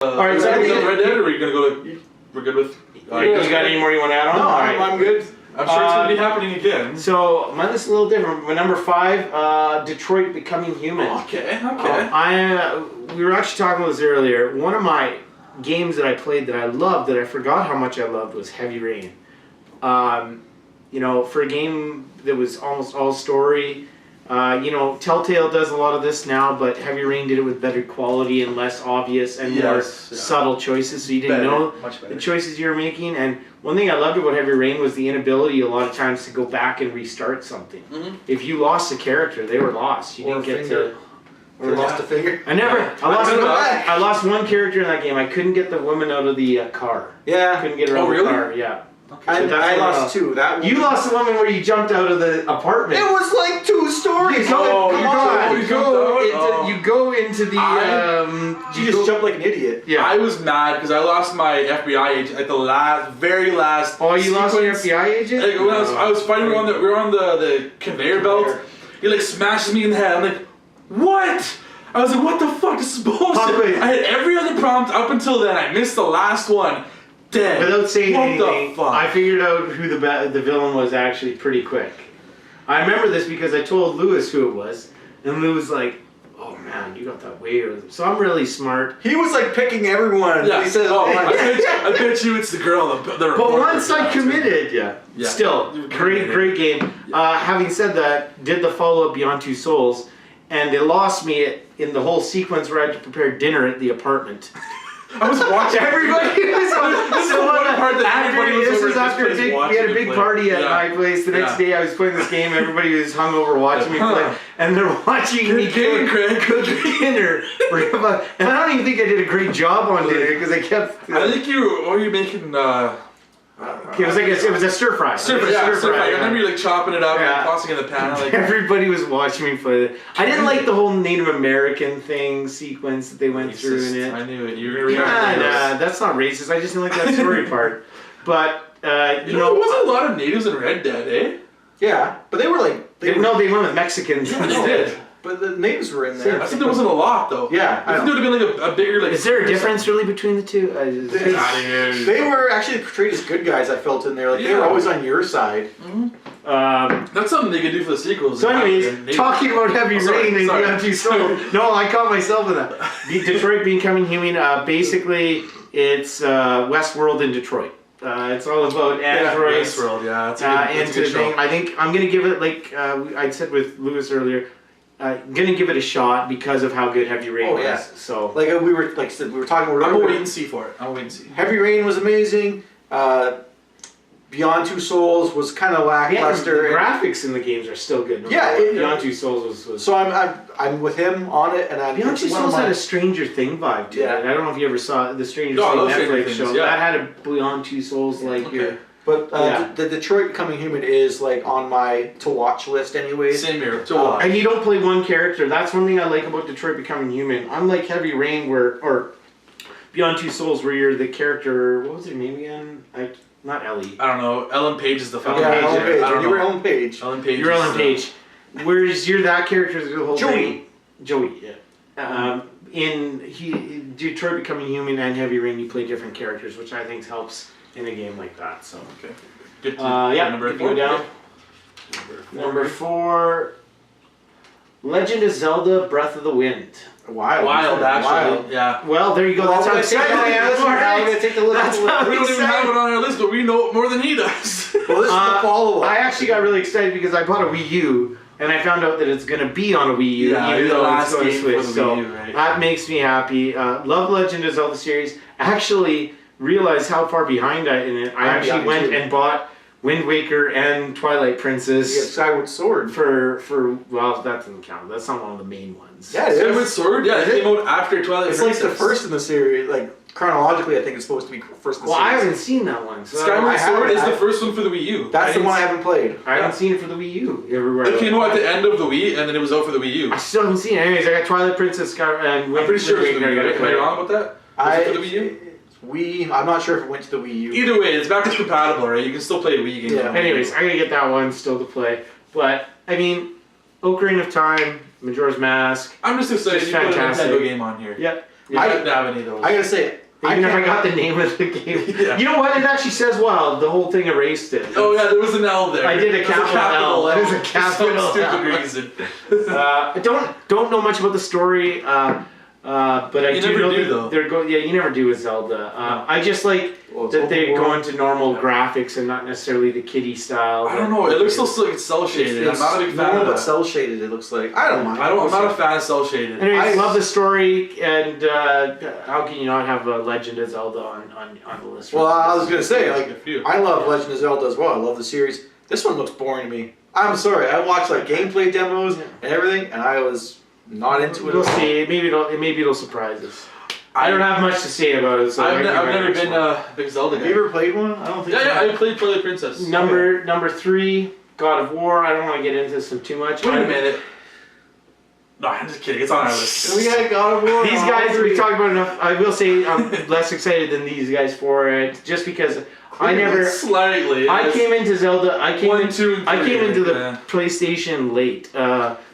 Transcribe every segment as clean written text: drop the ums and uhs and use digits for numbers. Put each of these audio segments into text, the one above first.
Alright, so Red Dead, or are we gonna go to... We're good with... you got any more you want to add on? No, I'm good. I'm sure it's gonna be happening again. So mine is a little different. My number 5, Detroit Becoming Human. Okay. We were actually talking about this earlier. One of my games that I played that I loved, that I forgot how much I loved, was Heavy Rain. For a game that was almost all story, Telltale does a lot of this now, but Heavy Rain did it with better quality and less obvious and more subtle choices, so you didn't know the choices you were making. And one thing I loved about Heavy Rain was the inability a lot of times to go back and restart something. Mm-hmm. If you lost a character, they were lost. You didn't get to... Or lost a finger. I lost one character in that game. I couldn't get the woman out of the car. Yeah. Couldn't get her out of the car. Yeah. Okay. I lost 2. You lost the woman where you jumped out of the apartment. It was like 2 stories. You go into the. You just jumped like an idiot. Yeah. I was mad because I lost my FBI agent at the very last. Oh, you lost your FBI agent? Like, when I was fighting. We were on the conveyor belt. He like smashes me in the head. I'm like, what? I was like, what the fuck? This is bullshit. I had every other prompt up until then. I missed the last one. Dead. Without saying anything, the fuck? I figured out who the villain was actually pretty quick. I remember this because I told Lewis who it was, and Lewis was like, "Oh man, you got that way." So I'm really smart. He was like picking everyone. Yeah. He said, I bet you it's the girl. But once I committed, still great game. Having said that, did the follow-up Beyond Two Souls, and they lost me in the whole sequence where I had to prepare dinner at the apartment. I was watching. Everybody was we had a big party at my place. The next day I was playing this game. Everybody was hungover watching me play, and they're watching me cook dinner. And I don't even think I did a great job on dinner because I kept. I think what were you making? It was a stir fry. Stir fry. I remember you like chopping it up and tossing it in the pan. Like, everybody was watching me play it. I didn't like the whole Native American sequence that they went through in it. I knew it. You were that's not racist. I just didn't like that story part. But there wasn't a lot of natives in Red Dead, eh? Yeah, but they were like they went with Mexicans. Yeah, they did. But the natives were in there. I think there wasn't a lot though. Yeah, I think there would have been like a bigger like. Is there a difference really between the two? They were actually portrayed as good guys. I felt in there, like they were always on your side. Mm-hmm. That's something they could do for the sequels. So, anyways, talking about Heavy Rain and Beyond Two Souls. No, I caught myself in that. Detroit Becoming Human. Basically, it's Westworld in Detroit. It's all about androids. Westworld, that's a good show. I think I'm gonna give it like I said with Lewis earlier. I'm gonna give it a shot because of how good Heavy Rain was. Yeah. So, we were talking. I'm gonna wait and see for it. I'm gonna wait and see. Heavy Rain was amazing. Beyond Two Souls was kind of lackluster. The grafics in the games are still good. Beyond Two Souls was. So I'm with him on it, and Beyond Two Souls had a Stranger Thing vibe to it. I don't know if you ever saw the Stranger Thing Netflix show. That had a Beyond Two Souls here. But the Detroit Becoming Human is like on my to watch list anyways. Same here, to watch. And you don't play one character. That's one thing I like about Detroit Becoming Human. Unlike Heavy Rain or Beyond Two Souls where you're the character, what was her name again? Not Ellie. I don't know. Ellen Page is the fucking Ellen Page. You were Ellen Page. You're Ellen Page. Whereas you're that character the whole thing. Joey, yeah. In Detroit Becoming Human and Heavy Rain, you play different characters, which I think helps in a game like that. So okay. Good to number 4. Go down. Number 4. Legend of Zelda: Breath of the Wind. Wild, actually. Yeah. Well, there you go. That's how excited I am. I'm going to take the list. We don't even have it on our list, but we know it more than he does. Well, this is the follow-up. I actually got really excited because I bought a Wii U, and I found out that it's going to be on a Wii U, even though it's going to Switch. So that makes me happy. Love Legend of Zelda series. Actually, realized how far behind I actually went and bought Wind Waker and Twilight Princess. You get Skyward Sword well, that doesn't count. That's not one of the main ones. Yeah, Skyward Sword. Yeah, it came out after Twilight Princess. It's like the first in the series. Like chronologically, I think it's supposed to be first in the series. Well, I haven't seen that one. So Skyward Sword is the first one for the Wii U. That's the one I haven't played. I haven't seen it for the Wii U. It came out at the end of the Wii, and then it was out for the Wii U. I still haven't seen it. Anyways, I got Twilight Princess, and I'm pretty sure it's the Wii U. Am I wrong about that? Was it for the Wii U? I'm not sure if it went to the Wii U. Either way, it's backwards compatible, right? You can still play a Wii game. Yeah. Anyways, I gotta get that one still to play. But I mean, Ocarina of Time, Majora's Mask. I'm just excited. Just you put a fantastic. Nintendo game on here. Yep. I didn't have any of those. I gotta say, I never got the name of the game. Yeah. You know what? It actually says wild. The whole thing erased it. Oh yeah, there was an L there. I did a capital L. It was a capital For some L. stupid reason. I don't know much about the story, but I You do never know do, that though. they're going. Yeah, you never do with Zelda. I just like it's that they open go world. into normal graphics and not necessarily the kiddie style. I don't know. It looks so like it's cell shaded. I'm not a big fan normal of but that. cell shaded. It looks like I don't mind. I'm not a fan of cell shaded. Anyways, I I- love the story, and how can you not have a Legend of Zelda on the list? Well, I was gonna say, like, A few. I love Legend of Zelda as well. I love the series. This one looks boring to me. I'm sorry. I watched like gameplay demos and everything, and I was not into it. We'll at all. see. Maybe it'll surprise us. I don't have much to say about it. So I've I'll give never my next been one. a big Zelda Have guy. you ever played one? I don't think. Yeah, I played Twilight Princess. Number 3, God of War. I don't want to get into this too much. Wait a minute. No, I'm just kidding. It's on our list. We got God of War. These guys, we talked about enough. I will say I'm less excited than these guys for it, just because I never. Slightly. I came into Zelda. I came One, two, and I came three, into the yeah. PlayStation late,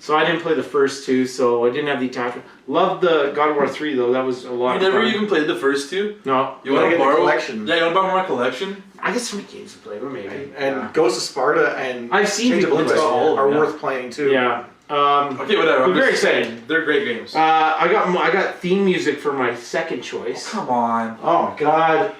so I didn't play the first two. So I didn't have the attachment. Loved the God of War 3 though. That was a lot. You of never fun. even played the first two? No, You want to get the borrow? collection. Yeah, you want to borrow my collection? I guess some games to play, but maybe. And Ghost of Sparta and I've seen Chains of people Olympus play all of are them, worth playing too. Yeah. Okay, whatever. I'm I'm very just excited. saying, they're great games. I got theme music for my second choice. Come on. Oh my God.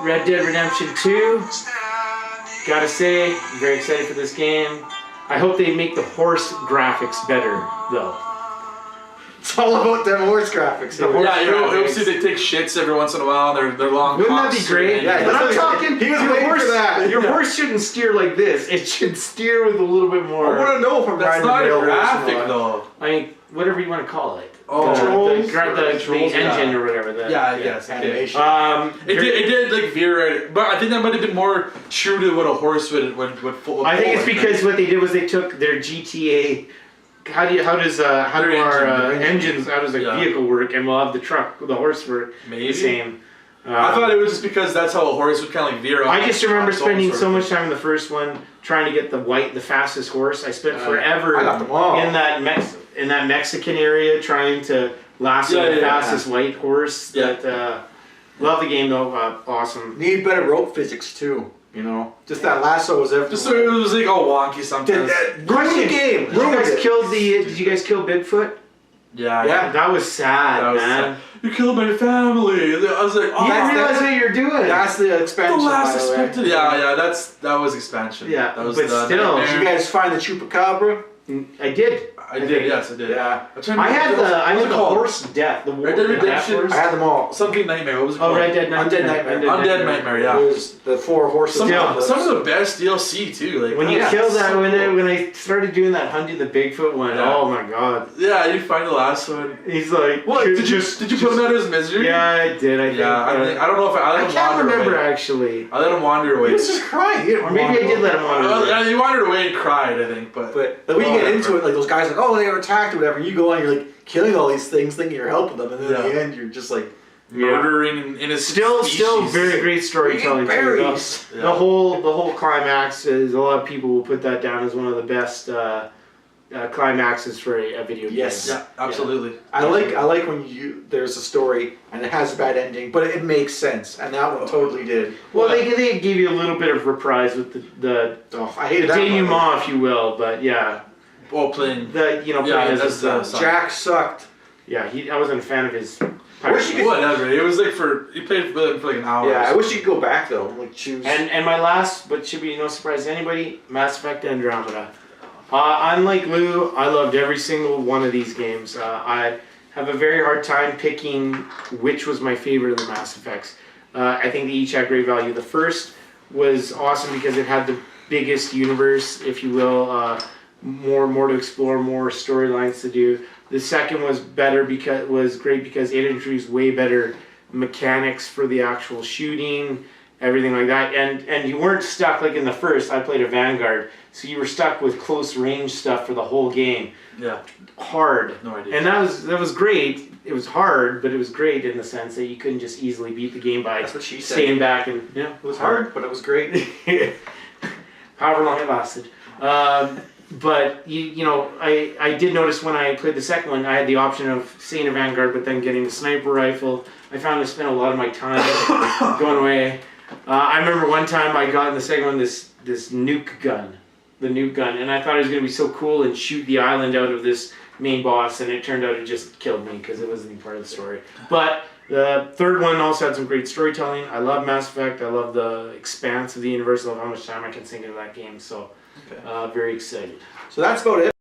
Red Dead Redemption 2. Gotta say, I'm very excited for this game. I hope they make the horse graphics better, though. It's all about them horse graphics. The here. horse Yeah, you'll see graphics. they take shits every once in a while. They're long. Wouldn't that be cops great? and- Yeah, But I'm that's what talking. he was your waiting horse, for that. Your horse shouldn't steer like this. It should steer with a little bit I more. want to know if I'm That's riding not a male a horse or graphic not. though. I mean, whatever you want to call it. Oh, the controls, engine yeah. or whatever. Yeah, I guess. Okay. Animation. It did like veer, but I think that might have been more true to what a horse would I think it's because what they did was they took their GTA. How do our engines? How does a Yeah. vehicle work? And we'll have the horse work Maybe. the same. I thought it was just because that's how a horse would kind of like veer off. I just remember on its own spending sort so of much thing. time in the first one trying to get the fastest horse. I spent forever I got them all. in that Mexican area trying to lasso the fastest white horse. Yeah. That love the game though. Awesome. Need better rope physics too. You know, just that lasso was everywhere. Just so it was like all wonky sometimes. Ruin the game. Did you guys kill Bigfoot? Yeah. That was sad, That was man. sad. You killed my family. I was like, oh, You didn't realize that's- what you're doing. That's the the expansion. last by the way. expected. Yeah, that was expansion. Yeah, that was but the still- Did you nightmare. guys find the chupacabra? I did. I did, yes, I did. Yeah. I'm trying to I had remember the what's it called? horse death. The Red Dead the death Redemption. horse. I had them all. Something Nightmare. What was it Oh, called? Red Dead Undead Nightmare. Undead Nightmare. Yeah. It was the 4 horses. Some Yeah. of the best DLC too. Like When you Yeah, killed that, so when cool. I started doing that hunting the Bigfoot one, Yeah. oh my god. Yeah, you find the last one. He's like, What? Did you put him out of his misery? Yeah, I did. I think. Yeah, I don't know if I let I him can't wander remember away. actually. I let him wander He away. was just crying. He didn't Or maybe I want did to. let him wander away. Yeah, he wandered away and cried, I think. But But when you get into it, like those guys, like, oh, they were attacked or whatever. You go on, you're like killing all these things, thinking you're helping them, and then in the end, you're just like murdering in a Still species. very great storytelling. too. berries. The whole climax is, a lot of people will put that down as one of the best climaxes for a video game. Yes. Yeah, absolutely. I like when there's a story and it has a bad ending, but it makes sense, and that one totally did. Well, they give you a little bit of reprise with the Oh, I hated that. denouement, part. if you will, but yeah, Well, playing. playing Yeah, as that's the his, Jack sucked. yeah, I wasn't a fan of his. I wish you could- Whatever. It was like he played for like an hour. Yeah, or I so. wish you could go back though, like choose. And my last, but should be no surprise to anybody, Mass Effect Andromeda. Unlike Lou, I loved every single one of these games. I have a very hard time picking which was my favorite of the Mass Effects. I think they each had great value. The first was awesome because it had the biggest universe, if you will, more to explore, more storylines to do. The second was great because it introduced way better mechanics for the actual shooting, everything like that. And you weren't stuck like in the first. I played a Vanguard, so you were stuck with close range stuff for the whole game. Yeah. Hard. No idea. And that was great. It was hard, but it was great in the sense that you couldn't just easily beat the game by That's what she said. staying back and It was hard, but it was great. however long it lasted. but you know, I did notice when I played the second one, I had the option of staying a Vanguard, but then getting the sniper rifle. I found I spent a lot of my time going away. I remember one time I got in the second one this nuke gun, the nuke gun, and I thought it was going to be so cool and shoot the island out of this main boss, and it turned out it just killed me because it wasn't even part of the story. But the third one also had some great storytelling. I love Mass Effect. I love the expanse of the universe. I love how much time I can sink into that game. So, very excited. So that's about it.